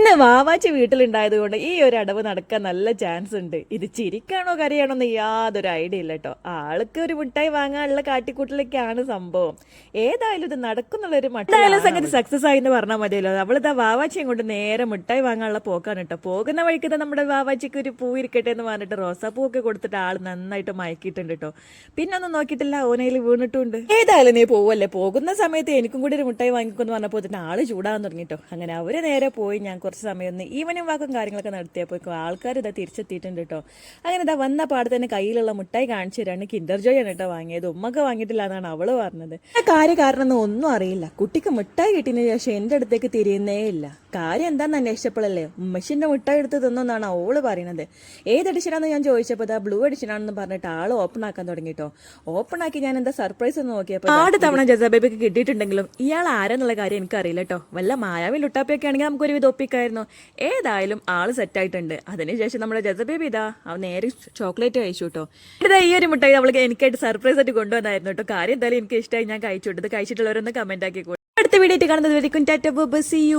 ഇന്ന് വാവാച്ചി വീട്ടിലുണ്ടായത് കൊണ്ട് ഈ ഒരു അടവ് നടക്കാൻ നല്ല ചാൻസ് ഉണ്ട്. ഇത് ചിരിക്കാണോ കരയാണോ എന്ന് യാതൊരു ഐഡിയ ഇല്ല കേട്ടോ. ആൾക്ക് ഒരു മിഠായി വാങ്ങാനുള്ള കാട്ടിക്കൂട്ടിലേക്കാണ് സംഭവം. ഏതായാലും ഇത് നടക്കുന്നുള്ളൊരു മട്ടായാലും സംഗതി സക്സസ് ആയി എന്ന് പറഞ്ഞാൽ മതിയല്ലോ. അവളിതാ വാവാച്ചിയും കൊണ്ട് നേരെ മിഠായി വാങ്ങാനുള്ള പോക്കാണ് കേട്ടോ. പോകുന്ന വഴിക്ക് നമ്മുടെ വാവാച്ചിക്ക് ഒരു പൂ ഇരിക്കട്ടെ എന്ന് പറഞ്ഞിട്ട് റോസാപ്പൂ ഒക്കെ കൊടുത്തിട്ട് ആൾ നന്നായിട്ട് മയക്കിയിട്ടുണ്ട് കേട്ടോ. പിന്നെ ഒന്നും നോക്കിയിട്ടില്ല, ഓനയിൽ വീണിട്ടുണ്ട്. ഏതായാലും നീ പോവല്ലേ, പോകുന്ന സമയത്ത് എനിക്കും കൂടി ഒരു മിഠായി വാങ്ങിക്കുമെന്ന് പറഞ്ഞപ്പോൾ തന്നെ ആള് ചൂടാകാൻ തുടങ്ങിട്ടോ. അങ്ങനെ അവര് നേരെ പോയി. ഞാൻ കുറച്ച് സമയം ഒന്ന് ഈവനിങ് വാക്കും കാര്യങ്ങളൊക്കെ നടത്തിയപ്പോൾ ആൾക്കാർ ഇതാ തിരിച്ചെത്തിയിട്ടുണ്ട് കേട്ടോ. അങ്ങനെ ഇതാ വന്ന പാടെ തന്നെ കയ്യിലുള്ള മുട്ടായി കാണിച്ചു തരാണ്. കിൻഡർ ജോയ് ആണ് കേട്ടോ വാങ്ങിയത്. ഉമ്മക്ക് വാങ്ങിയിട്ടില്ല എന്നാണ് അവള് പറഞ്ഞത്. കാരണം ഒന്നും അറിയില്ല. കുട്ടിക്ക് മിഠായി കിട്ടിയതിന് ശേഷം എൻ്റെ അടുത്തേക്ക് തിരിയുന്നേ ഇല്ല. കാര്യം എന്താണെന്ന് അന്വേഷിച്ചപ്പോഴല്ലേ ഉമ്മച്ചിന്റെ മുട്ടായി എടുത്ത് തിന്നൊന്നാണ് അവള് പറയുന്നത്. ഏത് എഡിഷനാന്ന് ഞാൻ ചോദിച്ചപ്പോൾ ഇതാ ബ്ലൂ എഡിഷനാണെന്ന് പറഞ്ഞിട്ട് ആള് ഓപ്പൺ ആക്കാൻ തുടങ്ങിട്ടോ. ഓപ്പൺ ആക്കി ഞാൻ എന്താ സർപ്രൈസ് എന്ന് നോക്കിയപ്പോൾ 6 തവണ ജസാബേബിക്ക് കിട്ടിയിട്ടുണ്ടെങ്കിലും ഇയാൾ ആരെന്നുള്ള കാര്യം എനിക്കറിയില്ല കേട്ടോ. വല്ല മായാവി ലുട്ടാപ്പിയൊക്കെ ആണെങ്കിൽ നമുക്കൊരു വിധം ഒപ്പിക്കായിരുന്നു. ഏതായാലും ആള് സെറ്റായിട്ടുണ്ട്. അതിനുശേഷം നമ്മുടെ ജസബേബി ഇതാ നേരെ ചോക്ലേറ്റ് കഴിച്ചു കേട്ടോ. ഇതാ ഈ ഒരു മുട്ടായി അവൾക്ക് എനിക്കായിട്ട് സർപ്രൈസ് ആയിട്ട് കൊണ്ടുവന്നായിരുന്നു കേട്ടോ. കാര്യം എന്തായാലും എനിക്ക് ഇഷ്ടമായി, ഞാൻ കഴിച്ചു. ഇത് കഴിച്ചിട്ടുള്ളവരൊന്ന് കമന്റ് ആക്കി. അടുത്ത വീഡിയോ കാണുന്നത് വരെയും tata bye bye, see U.